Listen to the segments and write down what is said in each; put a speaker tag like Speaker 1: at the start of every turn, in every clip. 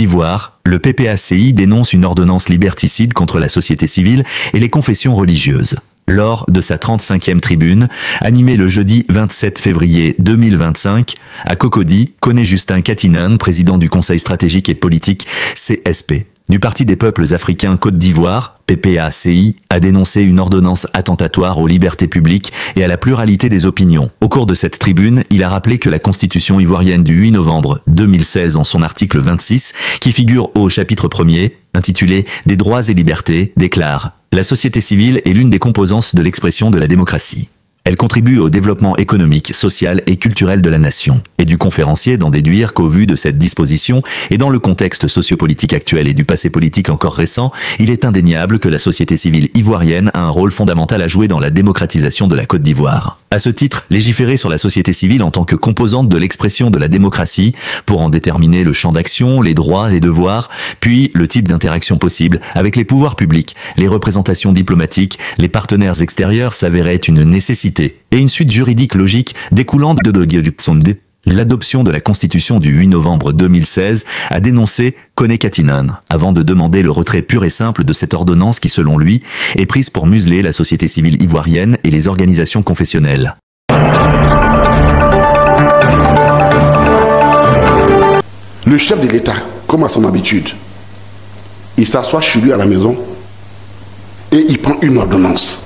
Speaker 1: d'Ivoire, le PPACI dénonce une ordonnance liberticide contre la société civile et les confessions religieuses. Lors de sa 35e tribune, animée le jeudi 27 février 2025, à Cocody, connaît Justin Katinan, président du Conseil stratégique et politique CSP. Du Parti des peuples africains Côte d'Ivoire, PPACI, a dénoncé une ordonnance attentatoire aux libertés publiques et à la pluralité des opinions. Au cours de cette tribune, il a rappelé que la Constitution ivoirienne du 8 novembre 2016 en son article 26, qui figure au chapitre 1er, intitulé « Des droits et libertés », déclare « La société civile est l'une des composantes de l'expression de la démocratie. Elle contribue au développement économique, social et culturel de la nation. » Et du conférencier d'en déduire qu'au vu de cette disposition, et dans le contexte sociopolitique actuel et du passé politique encore récent, il est indéniable que la société civile ivoirienne a un rôle fondamental à jouer dans la démocratisation de la Côte d'Ivoire. À ce titre, légiférer sur la société civile en tant que composante de l'expression de la démocratie, pour en déterminer le champ d'action, les droits et devoirs, puis le type d'interaction possible avec les pouvoirs publics, les représentations diplomatiques, les partenaires extérieurs s'avérait une nécessité, et une suite juridique logique découlant de l'adoption de la Constitution du 8 novembre 2016 a dénoncé Kone Katinan, avant de demander le retrait pur et simple de cette ordonnance qui, selon lui, est prise pour museler la société civile ivoirienne et les organisations confessionnelles.
Speaker 2: Le chef de l'État, comme à son habitude, il s'assoit chez lui à la maison et il prend une ordonnance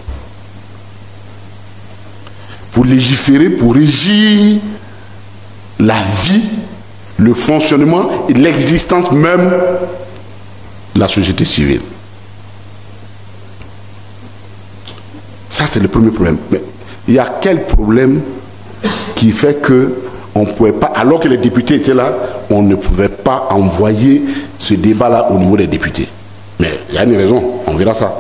Speaker 2: pour légiférer, pour régir la vie, le fonctionnement et l'existence même de la société civile. Ça, c'est le premier problème. Mais il y a quel problème qui fait que on ne pouvait pas, alors que les députés étaient là, on ne pouvait pas envoyer ce débat-là au niveau des députés? Mais il y a une raison, on verra ça.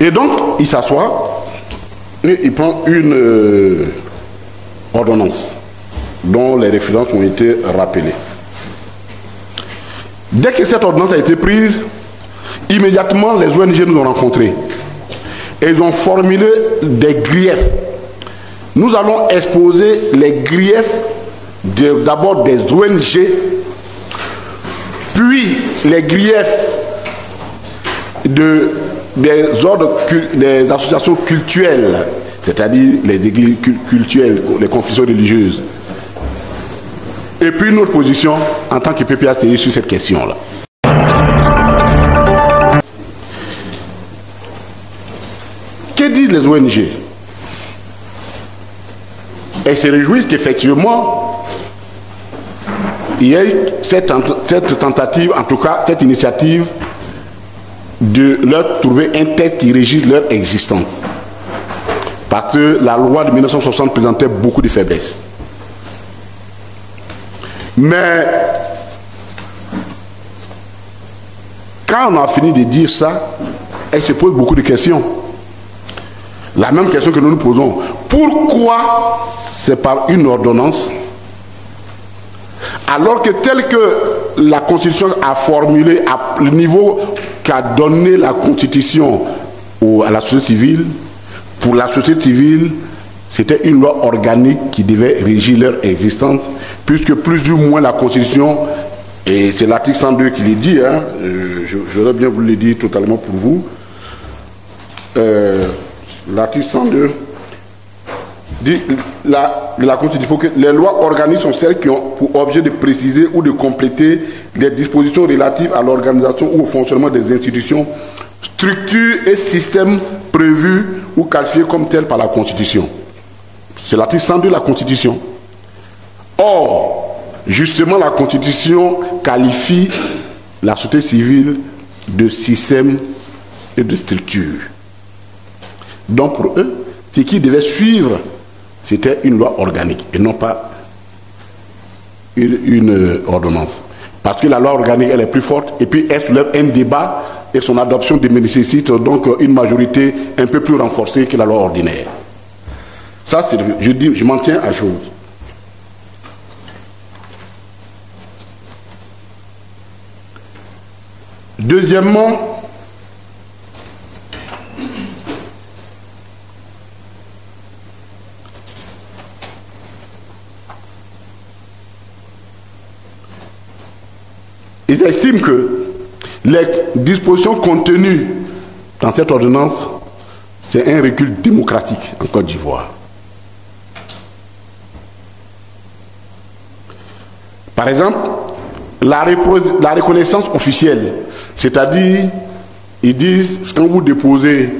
Speaker 2: Et donc, il s'assoit et il prend une ordonnance dont les références ont été rappelées. Dès que cette ordonnance a été prise, immédiatement les ONG nous ont rencontrés et ils ont formulé des griefs. Nous allons exposer les griefs d'abord des ONG, puis les griefs des ordres, des associations cultuelles, c'est-à-dire les églises cultuelles, les confessions religieuses. Et puis notre position en tant que PPACI sur cette question-là. Que disent les ONG? Elles se réjouissent qu'effectivement, il y ait cette tentative, en tout cas cette initiative, de leur trouver un texte qui régisse leur existence. Parce que la loi de 1960 présentait beaucoup de faiblesses. Mais quand on a fini de dire ça, elle se pose beaucoup de questions. La même question que nous nous posons. Pourquoi c'est par une ordonnance, alors que tel que la Constitution a formulé, à le niveau qu'a donné la Constitution à la société civile, pour la société civile, c'était une loi organique qui devait régir leur existence, puisque plus ou moins la Constitution, et c'est l'article 102 qui le dit, hein, j'aurais bien voulu le dire totalement pour vous, l'article 102 dit la Constitution que les lois organiques sont celles qui ont pour objet de préciser ou de compléter les dispositions relatives à l'organisation ou au fonctionnement des institutions, structures et systèmes prévus ou qualifiés comme tels par la Constitution. C'est l'article 102 de la Constitution. Or, justement, la Constitution qualifie la société civile de système et de structure. Donc pour eux, ce qui devait suivre, c'était une loi organique et non pas une ordonnance. Parce que la loi organique, elle est plus forte et puis elle soulève un débat et son adoption nécessite donc une majorité un peu plus renforcée que la loi ordinaire. Ça, je m'en tiens à chose. Deuxièmement, ils estiment que les dispositions contenues dans cette ordonnance, c'est un recul démocratique en Côte d'Ivoire. Par exemple, la reconnaissance officielle, c'est-à-dire, ils disent, quand vous déposez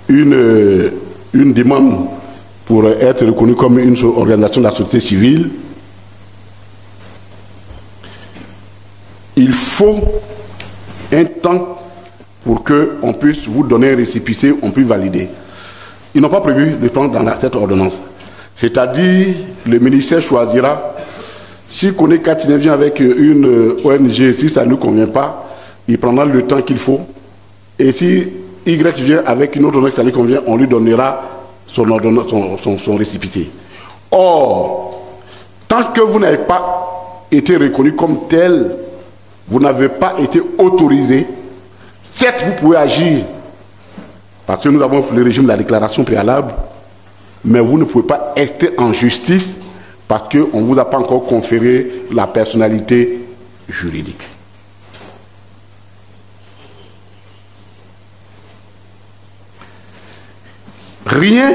Speaker 2: une demande pour être reconnu comme une organisation de la société civile, il faut un temps pour qu'on puisse vous donner un récépissé, on puisse valider. Ils n'ont pas prévu de prendre dans cette ordonnance. C'est-à-dire, le ministère choisira, s'il connaît qu'Atine vient avec une ONG, si ça ne nous convient pas, il prendra le temps qu'il faut. Et si Y vient avec une autre ONG, ça lui convient, on lui donnera son récépissé. Or, tant que vous n'avez pas été reconnu comme tel, vous n'avez pas été autorisé, certes vous pouvez agir, parce que nous avons le régime de la déclaration préalable, mais vous ne pouvez pas être en justice parce qu'on ne vous a pas encore conféré la personnalité juridique. Rien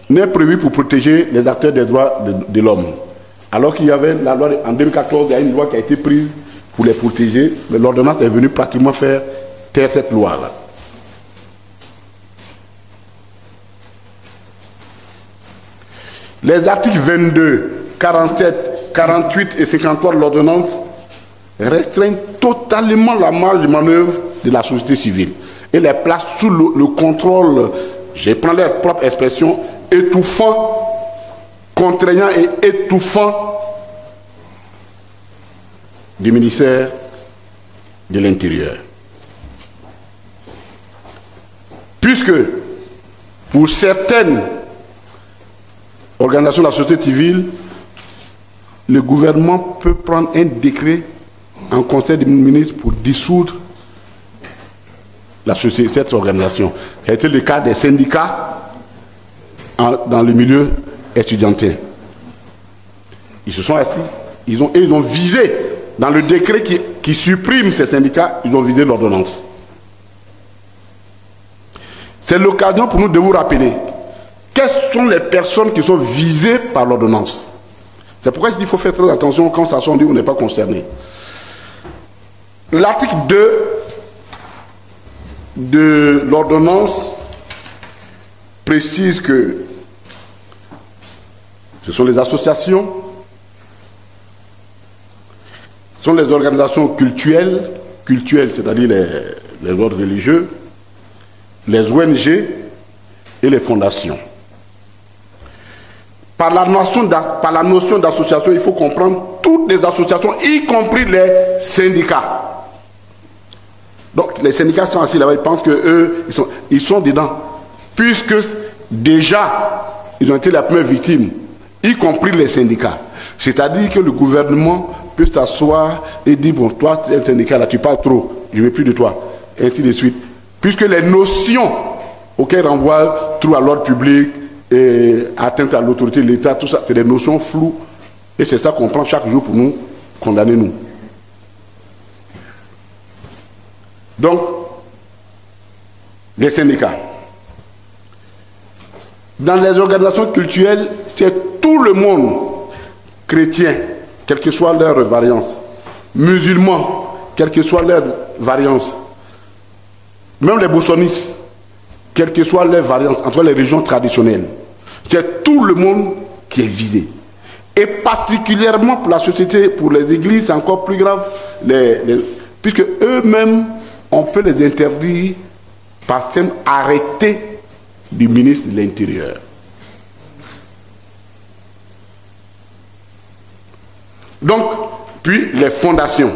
Speaker 2: n'est prévu pour protéger les acteurs des droits de l'homme. Alors qu'il y avait la loi, en 2014, il y a une loi qui a été prise pour les protéger, mais l'ordonnance est venue pratiquement faire taire cette loi-là. Les articles 22, 47, 48 et 53 de l'ordonnance restreignent totalement la marge de manœuvre de la société civile et les placent sous le contrôle, je prends leur propre expression, étouffant, contraignant et étouffant du ministère de l'Intérieur. Puisque pour certaines organisations de la société civile, le gouvernement peut prendre un décret en conseil des ministres pour dissoudre cette organisation. Ça a été le cas des syndicats dans le milieu étudiantin. Ils se sont assis, ils ont visé, dans le décret qui supprime ces syndicats, ils ont visé l'ordonnance. C'est l'occasion pour nous de vous rappeler quelles sont les personnes qui sont visées par l'ordonnance. C'est pourquoi il faut faire très attention quand ça dit on n'est pas concerné. L'article 2 de l'ordonnance précise que ce sont les associations, ce sont les organisations cultuelles, c'est-à-dire les ordres religieux, les ONG et les fondations. Par la notion d'association, il faut comprendre toutes les associations, y compris les syndicats. Donc les syndicats sont assis là-bas, ils pensent qu'eux, ils sont dedans. Puisque déjà, ils ont été la première victime, y compris les syndicats. C'est-à-dire que le gouvernement peut s'asseoir et dire, bon, toi, tu es un syndicat, là, tu parles trop, je ne veux plus de toi, et ainsi de suite. Puisque les notions auxquelles renvoie trouble à l'ordre public, et atteinte à l'autorité de l'État, tout ça, c'est des notions floues. Et c'est ça qu'on prend chaque jour pour nous condamner, nous. Donc, les syndicats. Dans les organisations culturelles, c'est tout le monde, chrétien, quelle que soit leur variance, musulmans, quelle que soit leur variance, même les boussonistes, quelle que soit leur variance, entre les régions traditionnelles. C'est tout le monde qui est visé. Et particulièrement pour la société, pour les églises, c'est encore plus grave, puisque eux-mêmes, on peut les interdire par un arrêté du ministre de l'Intérieur. Donc, puis les fondations.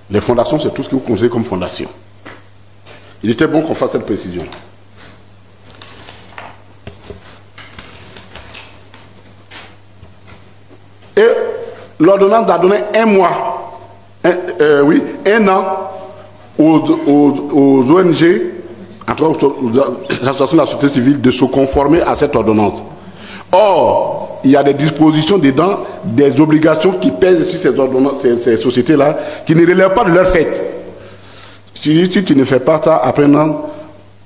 Speaker 2: Les fondations, c'est tout ce que vous considérez comme fondation. Il était bon qu'on fasse cette précision. Et l'ordonnance a donné un mois, un an aux ONG, aux associations de la société civile, de se conformer à cette ordonnance. Or, il y a des dispositions dedans des obligations qui pèsent sur ces sociétés-là, qui ne relèvent pas de leur fait. Si tu ne fais pas ça, après non,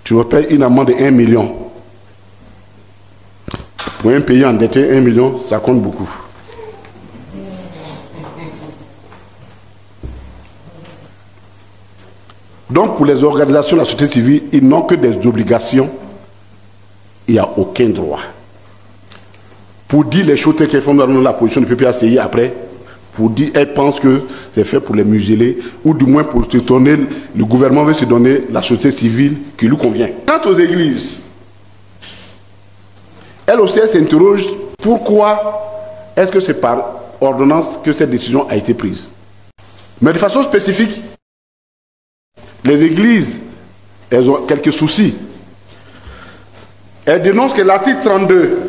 Speaker 2: tu vas payer une amende de 1 million. Pour un pays endetté, 1 million, ça compte beaucoup. Donc, pour les organisations de la société civile, ils n'ont que des obligations. Il n'y a aucun droit. Pour dire les choses qu'elles font dans la position du PPACI après, pour dire elles pensent que c'est fait pour les museler, ou du moins pour se donner, le gouvernement veut se donner la société civile qui lui convient. Quant aux églises, elles aussi s'interrogent pourquoi est-ce que c'est par ordonnance que cette décision a été prise. Mais de façon spécifique, les églises, elles ont quelques soucis. Elles dénoncent que l'article 32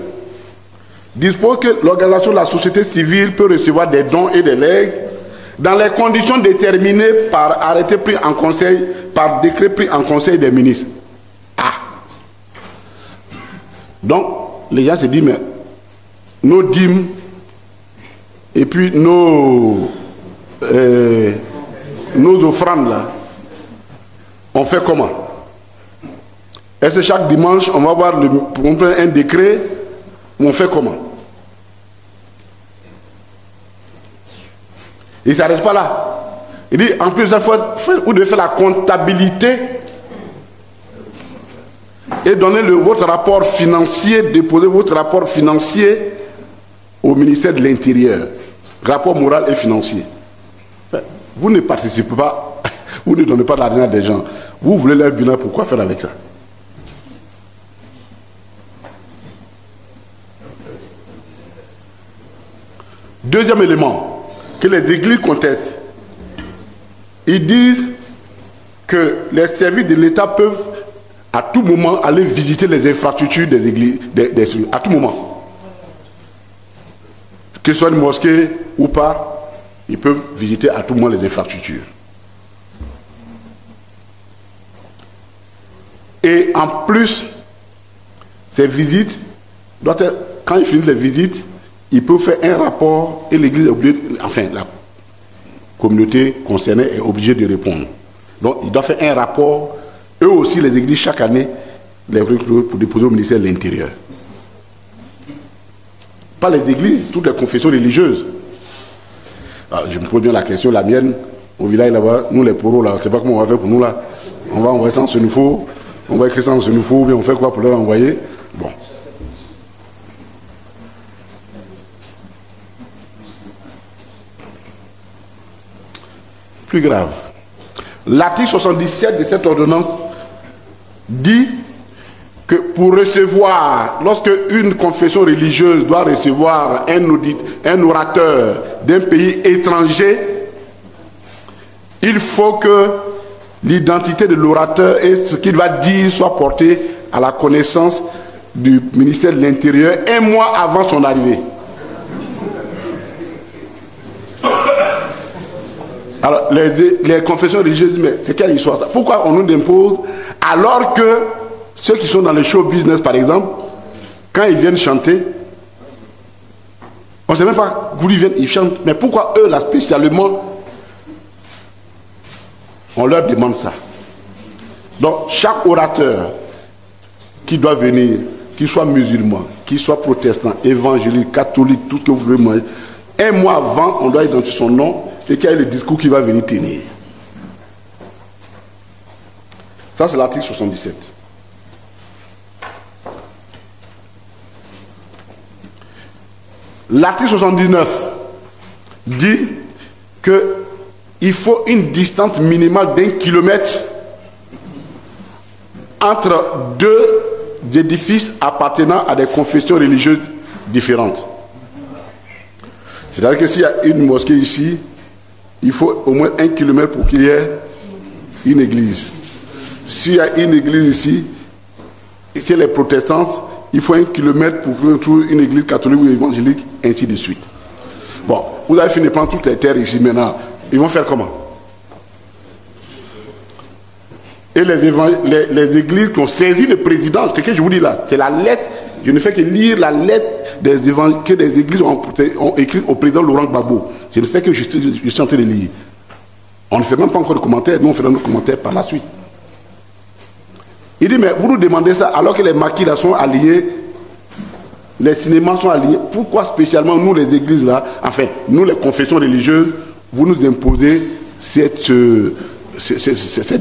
Speaker 2: dispose que l'organisation de la société civile peut recevoir des dons et des legs dans les conditions déterminées par arrêté pris en conseil, par décret pris en conseil des ministres. Ah! Donc, les gens se disent, mais nos dîmes et puis nos offrandes là, on fait comment? Est-ce que chaque dimanche, on va avoir un décret ou on fait comment? Il ne s'arrête pas là. Il dit, en plus, vous devez faire la comptabilité et donner votre rapport financier, déposer votre rapport financier au ministère de l'Intérieur. Rapport moral et financier. Vous ne participez pas, vous ne donnez pas l'argent à des gens. Vous voulez leur bilan, pourquoi faire avec ça? Deuxième élément que les églises contestent, ils disent que les services de l'État peuvent à tout moment aller visiter les infrastructures des églises, à tout moment. Que ce soit une mosquée ou pas, ils peuvent visiter à tout moment les infrastructures. Et en plus, ces visites, quand ils finissent les visites, ils peuvent faire un rapport et l'église est obligée, enfin la communauté concernée est obligée de répondre. Donc ils doivent faire un rapport, eux aussi les églises chaque année, pour déposer au ministère de l'Intérieur. Pas les églises, toutes les confessions religieuses. Alors, je me pose bien la question, la mienne, au village là-bas, nous les poros là, je ne sais pas comment on va faire pour nous là. On va envoyer ça en Senufo, on va écrire ça en Senufo, ou bien on fait quoi pour leur envoyer? Bon. Plus grave. L'article 77 de cette ordonnance dit que pour recevoir, lorsque une confession religieuse doit recevoir un orateur d'un pays étranger, il faut que l'identité de l'orateur et ce qu'il va dire soit porté à la connaissance du ministère de l'Intérieur un mois avant son arrivée. Alors, les confessions religieuses disent, mais c'est quelle histoire ça? Pourquoi on nous impose alors que ceux qui sont dans le show business, par exemple, quand ils viennent chanter, on ne sait même pas d'où ils viennent, ils chantent. Mais pourquoi eux, là, spécialement, on leur demande ça? Donc, chaque orateur qui doit venir, qu'il soit musulman, qu'il soit protestant, évangélique, catholique, tout ce que vous voulez manger, un mois avant, on doit identifier son nom et quel est le discours qu'il va venir tenir. Ça, c'est l'article 77. L'article 79 dit qu'il faut une distance minimale d'1 kilomètre entre deux édifices appartenant à des confessions religieuses différentes. C'est-à-dire que s'il y a une mosquée ici, il faut au moins 1 kilomètre pour qu'il y ait une église. S'il y a une église ici, et chez les protestants, il faut 1 kilomètre pour trouver une église catholique ou évangélique, ainsi de suite. Bon, vous avez fini de prendre toutes les terres ici maintenant. Ils vont faire comment? Et les églises qui ont saisi le président, ce que je vous dis là, c'est la lettre Je ne fais que lire la lettre que des églises ont écrite au président Laurent Gbagbo. Je ne fais que je suis en train de lire. On ne fait même pas encore de commentaires, nous on fera nos commentaires par la suite. Il dit, mais vous nous demandez ça alors que les maquis là sont alliés, les cinémas sont alliés. Pourquoi spécialement nous les églises là, enfin nous les confessions religieuses, vous nous imposez cette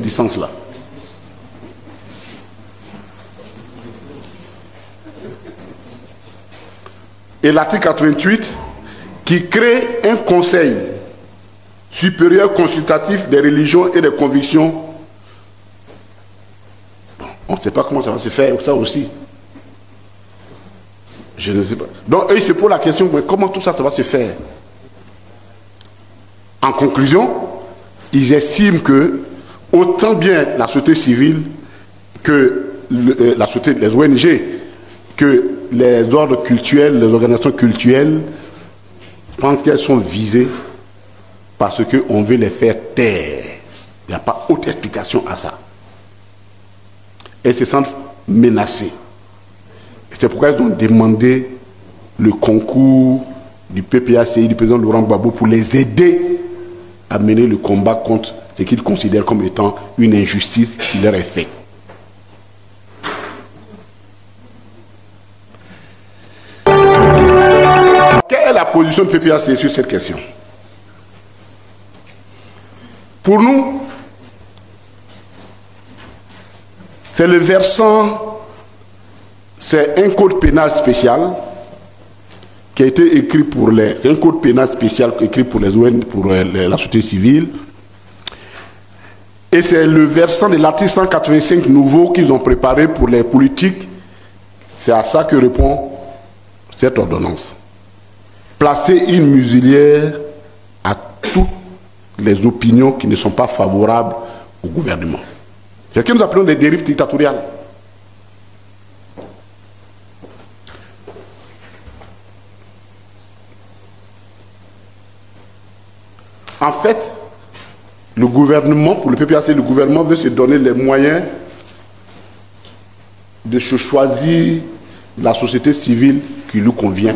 Speaker 2: distance là? Et l'article 88 qui crée un conseil supérieur consultatif des religions et des convictions. Bon, on ne sait pas comment ça va se faire, ça aussi. Je ne sais pas. Donc, eux, ils se posent la question, mais comment tout ça va se faire? En conclusion, ils estiment que autant bien la société civile que la société, les ONG, que les ordres cultuels, les organisations cultuelles, pensent qu'elles sont visées parce qu'on veut les faire taire. Il n'y a pas autre explication à ça. Elles se sentent menacées. C'est pourquoi elles ont demandé le concours du PPACI, du président Laurent Gbagbo, pour les aider à mener le combat contre ce qu'ils considèrent comme étant une injustice qui leur est faite. Quelle est la position du PPACI sur cette question? Pour nous, c'est le versant, c'est un code pénal spécial qui a été écrit pour les... C'est un code pénal spécial écrit pour les ONG, pour la société civile. Et c'est le versant de l'article 185 nouveau qu'ils ont préparé pour les politiques. C'est à ça que répond cette ordonnance. Placer une muselière à toutes les opinions qui ne sont pas favorables au gouvernement. C'est ce que nous appelons des dérives dictatoriales. En fait, le gouvernement, pour le PPAC, le gouvernement veut se donner les moyens de se choisir la société civile qui lui convient.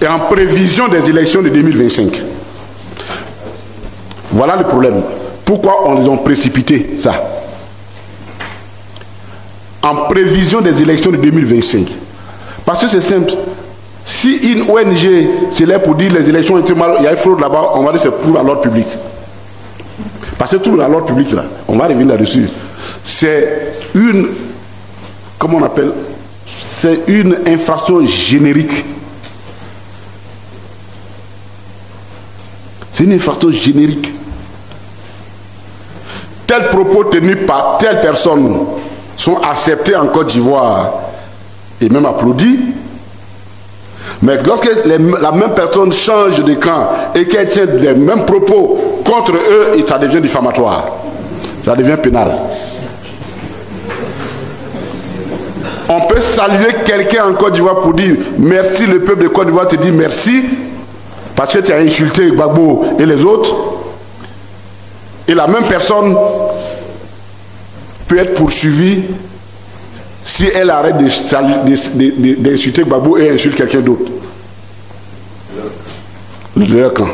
Speaker 2: Et en prévision des élections de 2025. Voilà le problème. Pourquoi on les a précipité ça? En prévision des élections de 2025. Parce que c'est simple. Si une ONG c'est là pour dire les élections ont été mal, il y a une fraude là-bas, on va dire c'est trouble à l'ordre public. Parce que trouble à l'ordre public là, on va revenir là-dessus. C'est une, comment on appelle, c'est une infraction générique. C'est une infraction générique. Tels propos tenus par telle personne sont acceptés en Côte d'Ivoire et même applaudis. Mais lorsque la même personne change de camp et qu'elle tient les mêmes propos contre eux, ça devient diffamatoire. Ça devient pénal. On peut saluer quelqu'un en Côte d'Ivoire pour dire merci, le peuple de Côte d'Ivoire te dit merci parce que tu as insulté Gbagbo et les autres. Et la même personne peut être poursuivie si elle arrête d'insulter Gbagbo et insulte quelqu'un d'autre. Le camp.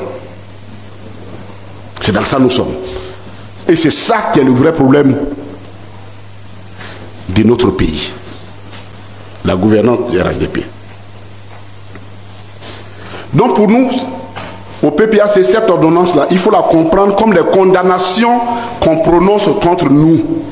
Speaker 2: C'est dans ça que nous sommes. Et c'est ça qui est le vrai problème de notre pays. La gouvernance du RHDP. Donc pour nous, au PPA, c'est cette ordonnance-là, il faut la comprendre comme des condamnations qu'on prononce contre nous.